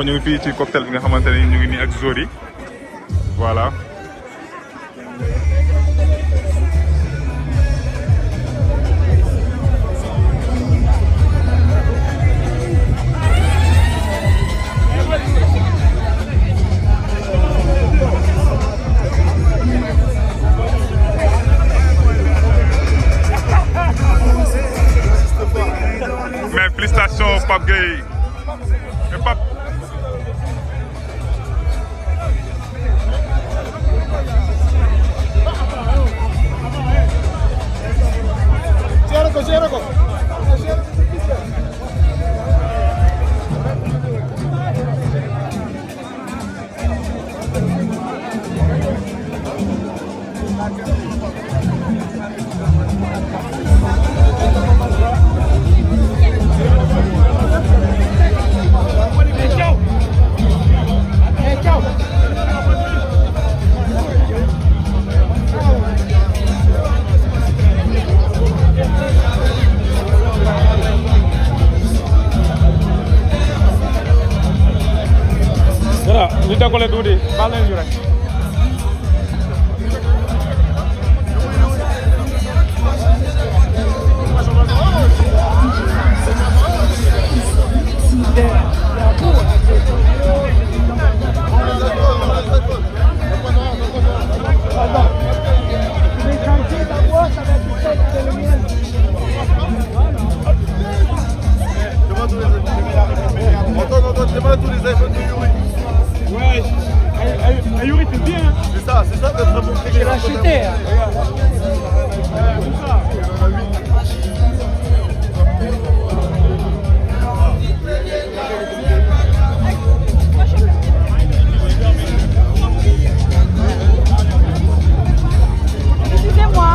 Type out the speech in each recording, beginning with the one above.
ñu ngi fii ci cocktail bi nga xamante ne ñu ngi nii ak Zori voilà. Mais félicitations Pape Gueye et Pape. Ñu décollé tuuti baal nañu rek. Ouais, Ayuri c'est bien. C'est ça notre bon J'ai racheté. Excusez-moi.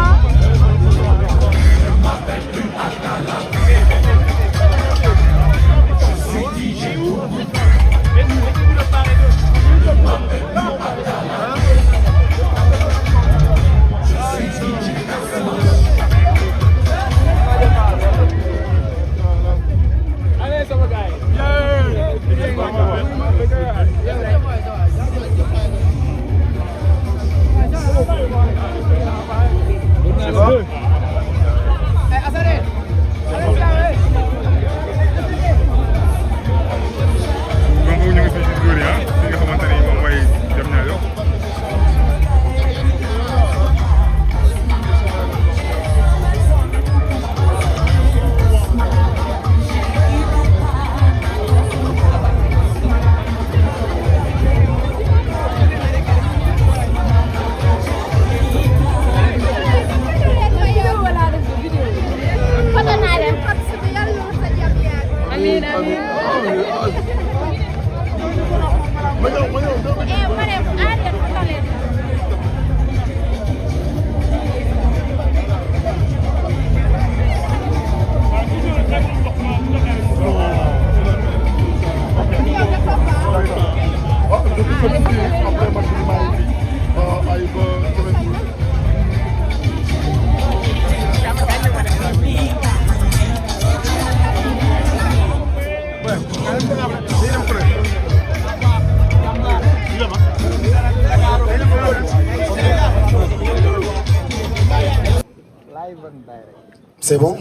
C'est bon?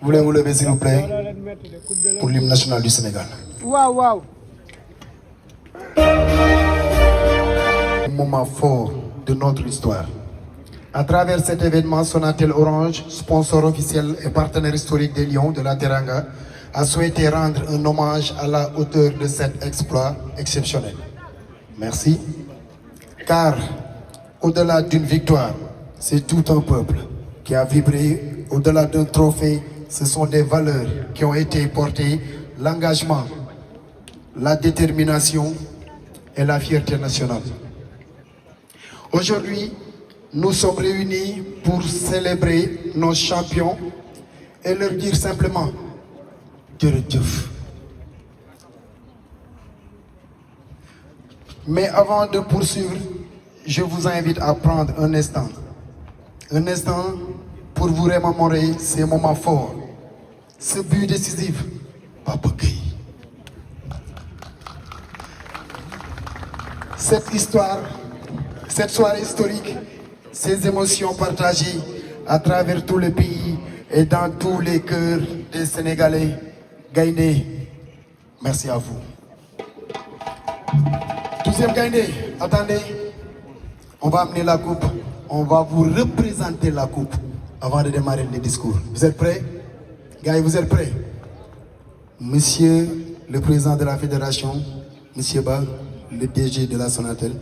Voulez vous lever s'il vous plaît pour l'hymne national du Sénégal. Waouh. Un moment fort de notre histoire. À travers cet événement, Sonatel Orange, sponsor officiel et partenaire historique des Lions de la Teranga, a souhaité rendre un hommage à la hauteur de cet exploit exceptionnel. Merci. Car au-delà d'une victoire, c'est tout un peuple qui a vibré. Au-delà d'un trophée, ce sont des valeurs qui ont été portées, l'engagement, la détermination et la fierté nationale. Aujourd'hui, nous sommes réunis pour célébrer nos champions et leur dire simplement jërëjëf. Mais avant de poursuivre, je vous invite à prendre un instant pour vous remémorer ces moments forts, ce but décisif Papa Gueye. Cette histoire, cette soirée historique, ces émotions partagées à travers tout le pays et dans tous les cœurs des Sénégalais. Gaïndé, merci à vous. Deuxième Gaïndé, attendez, on va amener la coupe, on va vous représenter la coupe avant de démarrer le discours. Vous êtes prêts? Gaï, vous êtes prêts? Monsieur le président de la fédération, Monsieur Ba, le DG de la Sonatel,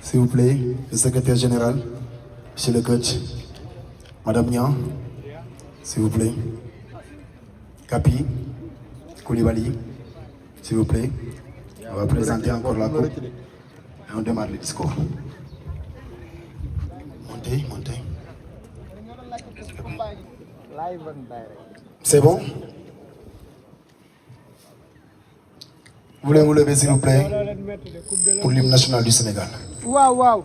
s'il vous plaît, le secrétaire général, Monsieur le coach, Madame Nian, s'il vous plaît, Kapi, Koulibaly, s'il vous plaît, on va présenter encore la coupe et on démarre le discours. Montez, montez. C'est bon? Vous voulez vous lever s'il vous plaît pour l'hymne national du Sénégal. Waouh, waouh.